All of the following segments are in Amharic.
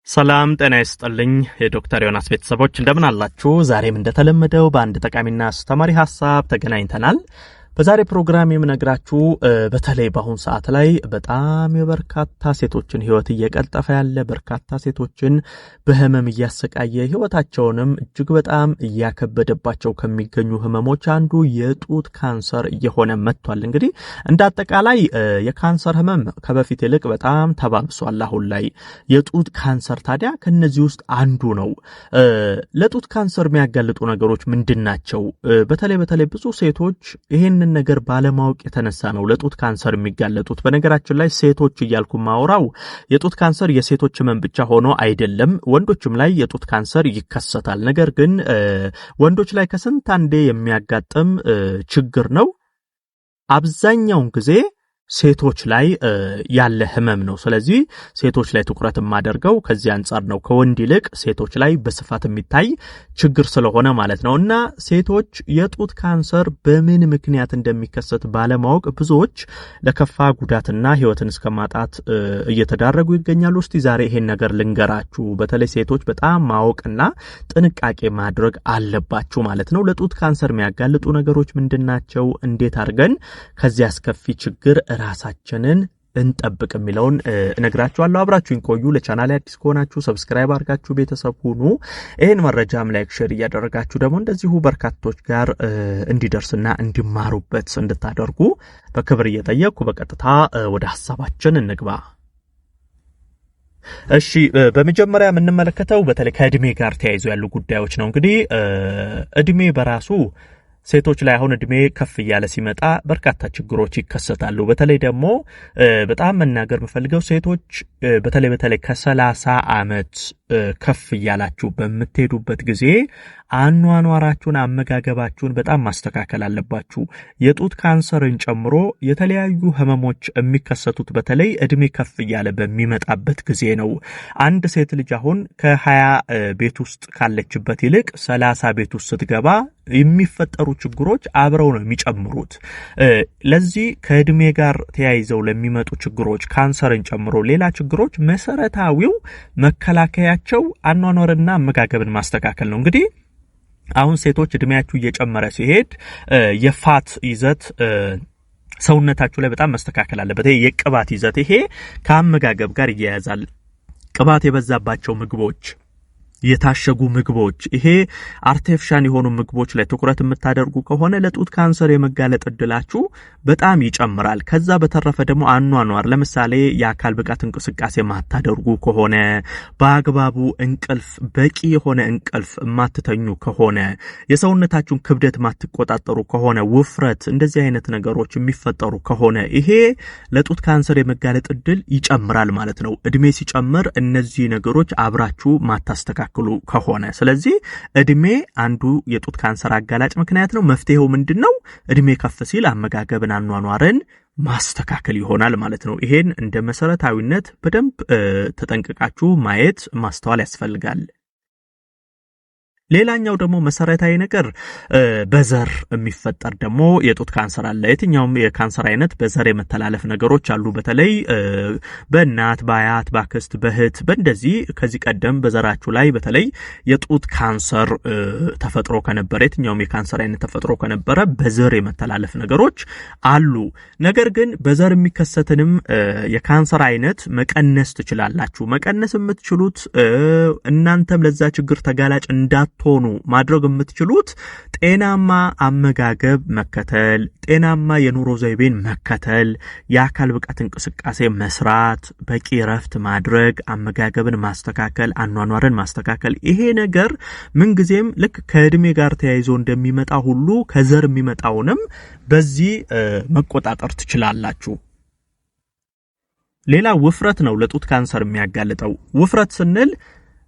ሰላም ጤና ይስጥልኝ የዶክተር ዮናስ ቤተሰቦች እንደምን አላችሁ? ዛሬም እንደተለመደው በአንድ ጠቃሚና አስተማሪ ሐሳብ ተገናኝተናል። በዛሬ ፕሮግራም የምነግራችሁ በተለይ በአሁን ሰዓት ላይ በጣም የበርካታ ሴቶችን ህይወት እየቀጠፈ ያለ በርካታ ሴቶችን በህመም እያሰቃየ ህይወታቸውንም እጅግ በጣም እያከበደባቸው ከሚገኙ ህመሞች አንዱ የጡት ካንሰር እየሆነ መጥቷል። እንግዲህ እንደ አጠቃላይ የካንሰር ህመም ከበፊት ይልቅ በጣም ተባብሷል። አሁን ላይ የጡት ካንሰር ታዲያ ከነዚህ ውስጥ አንዱ ነው። ለጡት ካንሰር የሚያጋልጡ ነገሮች ምንድናቸው? በተለይ ብዙ ሴቶች ይሄን ነገር ባለማወቅ የተነሳ ነው ለጡት ካንሰር የሚጋለጡት። በነገራችን ላይ ሴቶች እያልኩ ማውራው የጡት ካንሰር የሴቶች ህመም ብቻ ሆኖ አይደለም፣ ወንዶችም ላይ የጡት ካንሰር ይከሰታል። ነገር ግን ወንዶች ላይ ከስንት አንዴ የሚያጋጥም ችግር ነው። አብዛኛውን ጊዜ ሴቶች ላይ ያለ ህመም ነው። ስለዚህ ሴቶች ላይ ትኩረት የማደርገው ከዚህ አንፃር ነው፣ ከወንድ ይልቅ ሴቶች ላይ በስፋት የሚታይ ችግር ስለሆነ ማለት ነው። እና ሴቶች የጡት ካንሰር በምን ምክንያት እንደሚከሰት ባለማወቅ ብዙዎች ለከፋ ጉዳትና ህይወትን እስከማጣት እየተዳረጉ ይገኛሉ። እስቲ ዛሬ ይሄን ነገር ልንገራችሁ። በተለይ ሴቶች በጣም ማወቅና ጥንቃቄ ማድረግ አለባችሁ ማለት ነው። ለጡት ካንሰር የሚያጋልጡ ነገሮች ምንድናቸው? እንዴት አድርገን ከዚህ አስከፊ ችግር ራሳችንን እንጠብቅ የሚለውን እነግራችኋለሁ። አብራችሁን ቆዩ። ለቻናሌ አዲስ ከሆናችሁ ሰብስክራይብ አድርጋችሁ ቤተሰብ ሁኑ። ይሄን መረጃም ላይክ፣ ሼር እያደረጋችሁ ደግሞ እንደዚሁ በርካቶች ጋር እንዲደርስና እንዲማሩበት እንድታደርጉ በክብር እየጠየቅኩ በቀጥታ ወደ ሐሳባችን እንግባ። እሺ፣ በመጀመሪያ የምንመለከተው በተለይ ከእድሜ ጋር ተያይዞ ያሉ ጉዳዮች ነው። እንግዲህ እድሜ በራሱ ሴቶች ላይ አሁን እድሜ ከፍ እያለ ሲመጣ በርካታ ችግሮች ይከሰታሉ። በተለይ ደግሞ በጣም መናገር የምፈልገው ሴቶች በተለይ ከ30 ዓመት ከፍ እያላችሁ በምትሄዱበት ጊዜ አኗኗራችሁን፣ አመጋገባችሁን በጣም ማስተካከል አለባችሁ። የጡት ካንሰርን ጨምሮ የተለያዩ ህመሞች የሚከሰቱት በተለይ እድሜ ከፍ እያለ በሚመጣበት ጊዜ ነው። አንድ ሴት ልጅ አሁን ከ20 ቤት ውስጥ ካለችበት ይልቅ 30 ቤት ውስጥ ስትገባ የሚፈጠሩ ችግሮች አብረው ነው የሚጨምሩት። ለዚህ ከእድሜ ጋር ተያይዘው ለሚመጡ ችግሮች ካንሰርን ጨምሮ ሌላ ችግሮች መሰረታዊው መከላከያቸው አኗኗርና አመጋገብን ማስተካከል ነው። እንግዲህ አሁን ሴቶች እድሜያችሁ እየጨመረ ሲሄድ የፋት ይዘት ሰውነታችሁ ላይ በጣም መስተካከል አለበት። ይሄ የቅባት ይዘት ይሄ ከአመጋገብ ጋር ይያያዛል። ቅባት የበዛባቸው ምግቦች፣ የታሸጉ ምግቦች፣ ይሄ አርቲፊሻል የሆኑ ምግቦች ላይ ትኩረት የምታደርጉ ከሆነ ለጡት ካንሰር የመጋለጥ እድላችሁ በጣም ይጨምራል። ከዛ በተረፈ ደግሞ አኗኗር፣ ለምሳሌ የአካል ብቃት እንቅስቃሴ ማታደርጉ ከሆነ፣ በአግባቡ እንቅልፍ፣ በቂ የሆነ እንቅልፍ ማትተኙ ከሆነ፣ የሰውነታችሁን ክብደት ማትቆጣጠሩ ከሆነ፣ ውፍረት፣ እንደዚህ አይነት ነገሮች የሚፈጠሩ ከሆነ ይሄ ለጡት ካንሰር የመጋለጥ እድል ይጨምራል ማለት ነው። እድሜ ሲጨምር እነዚህ ነገሮች አብራችሁ ማታስተካክሉ ከሆነ፣ ስለዚህ እድሜ አንዱ የጡት ካንሰር አጋላጭ ምክንያት ነው። መፍትሄው ምንድነው? እድሜ ከፍ ሲል አመጋገብን፣ አኗኗርን ማስተካከል ይሆናል ማለት ነው። ይሄን እንደ መሰረታዊነት በደንብ ተጠንቅቃችሁ ማየት ማስተዋል ያስፈልጋል። ሌላኛው ደግሞ መሰረታዊ ነገር በዘር የሚፈጠር ደግሞ የጡት ካንሰር አለ። የትኛውም የካንሰር አይነት በዘር የመተላለፍ ነገሮች አሉ። በተለይ በእናት፣ በአያት፣ በአክስት፣ በእህት በእንደዚህ ከዚህ ቀደም በዘራችሁ ላይ በተለይ የጡት ካንሰር ተፈጥሮ ከነበረ፣ የትኛውም የካንሰር አይነት ተፈጥሮ ከነበረ በዘር የመተላለፍ ነገሮች አሉ። ነገር ግን በዘር የሚከሰትንም የካንሰር አይነት መቀነስ ትችላላችሁ። መቀነስ የምትችሉት እናንተም ለዛ ችግር ተጋላጭ እንዳትሆኑ ማድረግ የምትችሉት ጤናማ አመጋገብ መከተል፣ ጤናማ የኑሮ ዘይቤን መከተል፣ የአካል ብቃት እንቅስቃሴ መስራት፣ በቂ እረፍት ማድረግ፣ አመጋገብን ማስተካከል፣ አኗኗርን ማስተካከል። ይሄ ነገር ምንጊዜም ልክ ከእድሜ ጋር ተያይዞ እንደሚመጣ ሁሉ ከዘር የሚመጣውንም በዚህ መቆጣጠር ትችላላችሁ። ሌላ ውፍረት ነው ለጡት ካንሰር የሚያጋልጠው። ውፍረት ስንል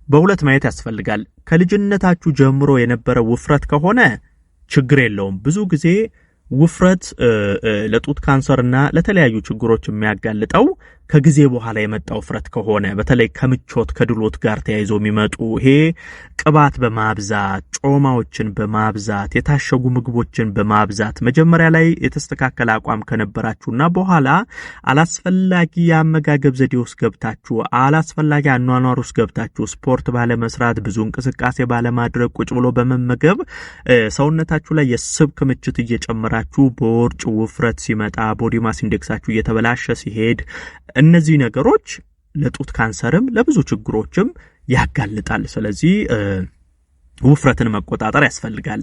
በሁለት ማየት ያስፈልጋል። ከልጅነታችሁ ጀምሮ የነበረ ውፍረት ከሆነ ችግር የለውም። ብዙ ጊዜ ውፍረት ለጡት ካንሰርና ለተለያዩ ችግሮች የሚያጋልጠው ከጊዜ በኋላ የመጣው ውፍረት ከሆነ በተለይ ከምቾት ከድሎት ጋር ተያይዞ የሚመጡ ይሄ ቅባት በማብዛት ጮማዎችን በማብዛት የታሸጉ ምግቦችን በማብዛት መጀመሪያ ላይ የተስተካከለ አቋም ከነበራችሁና በኋላ አላስፈላጊ የአመጋገብ ዘዴ ውስጥ ገብታችሁ አላስፈላጊ አኗኗር ውስጥ ገብታችሁ ስፖርት ባለመስራት ብዙ እንቅስቃሴ ባለማድረግ ቁጭ ብሎ በመመገብ ሰውነታችሁ ላይ የስብ ክምችት እየጨመራችሁ በወርጭ ውፍረት ሲመጣ ቦዲ ማስ ኢንዴክሳችሁ እየተበላሸ ሲሄድ እነዚህ ነገሮች ለጡት ካንሰርም ለብዙ ችግሮችም ያጋልጣል። ስለዚህ ውፍረትን መቆጣጠር ያስፈልጋል።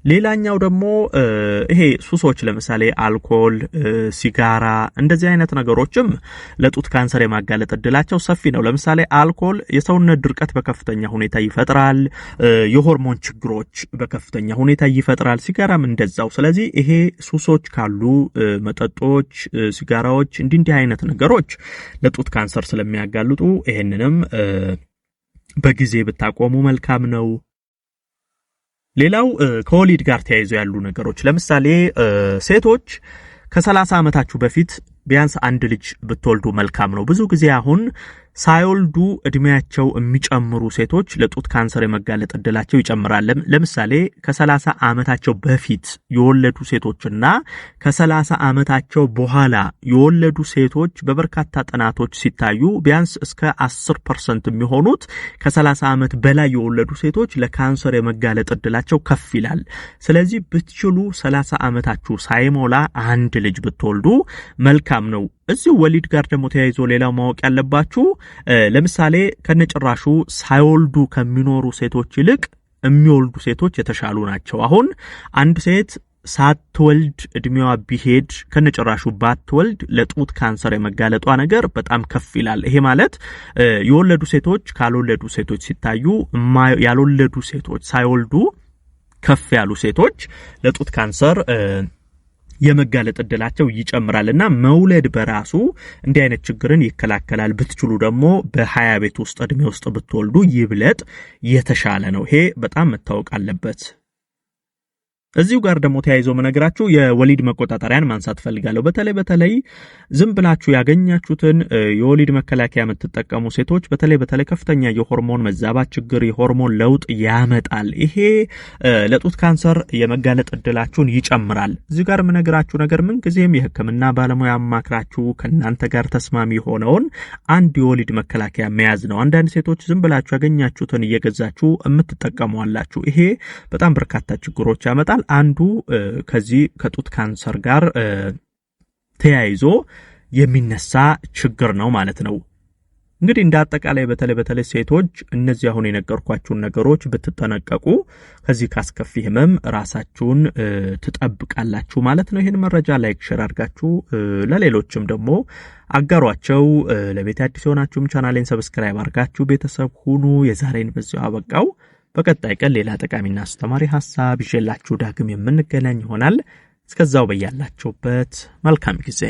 ሌላኛው ደግሞ ይሄ ሱሶች ለምሳሌ አልኮል፣ ሲጋራ እንደዚህ አይነት ነገሮችም ለጡት ካንሰር የማጋለጥ እድላቸው ሰፊ ነው። ለምሳሌ አልኮል የሰውነት ድርቀት በከፍተኛ ሁኔታ ይፈጥራል፣ የሆርሞን ችግሮች በከፍተኛ ሁኔታ ይፈጥራል። ሲጋራም እንደዛው። ስለዚህ ይሄ ሱሶች ካሉ መጠጦች፣ ሲጋራዎች እንዲህ አይነት ነገሮች ለጡት ካንሰር ስለሚያጋልጡ ይሄንንም በጊዜ ብታቆሙ መልካም ነው። ሌላው ከወሊድ ጋር ተያይዞ ያሉ ነገሮች ለምሳሌ ሴቶች ከ30 ዓመታችሁ በፊት ቢያንስ አንድ ልጅ ብትወልዱ መልካም ነው። ብዙ ጊዜ አሁን ሳይወልዱ እድሜያቸው የሚጨምሩ ሴቶች ለጡት ካንሰር የመጋለጥ እድላቸው ይጨምራል። ለምሳሌ ከ30 ዓመታቸው በፊት የወለዱ ሴቶችና ከ30 ዓመታቸው በኋላ የወለዱ ሴቶች በበርካታ ጥናቶች ሲታዩ ቢያንስ እስከ 10% የሚሆኑት ከ30 ዓመት በላይ የወለዱ ሴቶች ለካንሰር የመጋለጥ እድላቸው ከፍ ይላል። ስለዚህ ብትችሉ 30 ዓመታችሁ ሳይሞላ አንድ ልጅ ብትወልዱ መልካም ነው። እዚህ ወሊድ ጋር ደግሞ ተያይዞ ሌላው ማወቅ ያለባችሁ ለምሳሌ ከነጭራሹ ሳይወልዱ ከሚኖሩ ሴቶች ይልቅ የሚወልዱ ሴቶች የተሻሉ ናቸው። አሁን አንድ ሴት ሳትወልድ እድሜዋ ቢሄድ ከነጭራሹ ባትወልድ ለጡት ካንሰር የመጋለጧ ነገር በጣም ከፍ ይላል። ይሄ ማለት የወለዱ ሴቶች ካልወለዱ ሴቶች ሲታዩ ያልወለዱ ሴቶች ሳይወልዱ ከፍ ያሉ ሴቶች ለጡት ካንሰር የመጋለጥ እድላቸው ይጨምራልና መውለድ በራሱ እንዲህ አይነት ችግርን ይከላከላል። ብትችሉ ደግሞ በ20 ቤት ውስጥ እድሜ ውስጥ ብትወልዱ ይብለጥ የተሻለ ነው። ይሄ በጣም መታወቅ አለበት። እዚሁ ጋር ደግሞ ተያይዞ መነግራችሁ የወሊድ መቆጣጠሪያን ማንሳት ፈልጋለሁ። በተለይ ዝም ብላችሁ ያገኛችሁትን የወሊድ መከላከያ የምትጠቀሙ ሴቶች በተለይ ከፍተኛ የሆርሞን መዛባት ችግር የሆርሞን ለውጥ ያመጣል። ይሄ ለጡት ካንሰር የመጋለጥ እድላችሁን ይጨምራል። እዚህ ጋር መነግራችሁ ነገር ምን ጊዜም የሕክምና ባለሙያ አማክራችሁ ከናንተ ጋር ተስማሚ ሆነውን አንድ የወሊድ መከላከያ መያዝ ነው። አንዳንድ ሴቶች ዝም ብላችሁ ያገኛችሁትን እየገዛችሁ የምትጠቀሙ አላችሁ። ይሄ በጣም በርካታ ችግሮች ያመጣል። አንዱ ከዚህ ከጡት ካንሰር ጋር ተያይዞ የሚነሳ ችግር ነው ማለት ነው። እንግዲህ እንደ አጠቃላይ በተለይ ሴቶች እነዚህ አሁን የነገርኳችሁን ነገሮች ብትጠነቀቁ ከዚህ ካስከፊ ህመም ራሳችሁን ትጠብቃላችሁ ማለት ነው። ይሄን መረጃ ላይክ ሼር አድርጋችሁ ለሌሎችም ደግሞ አጋሯቸው። ለቤት አዲስ ሆናችሁም ቻናሌን ሰብስክራይብ አድርጋችሁ ቤተሰብ ሁኑ። የዛሬን በዚሁ አበቃው። በቀጣይ ቀን ሌላ ጠቃሚና አስተማሪ ሐሳብ ይዤላችሁ ዳግም የምንገናኝ ይሆናል። እስከዛው በያላችሁበት መልካም ጊዜ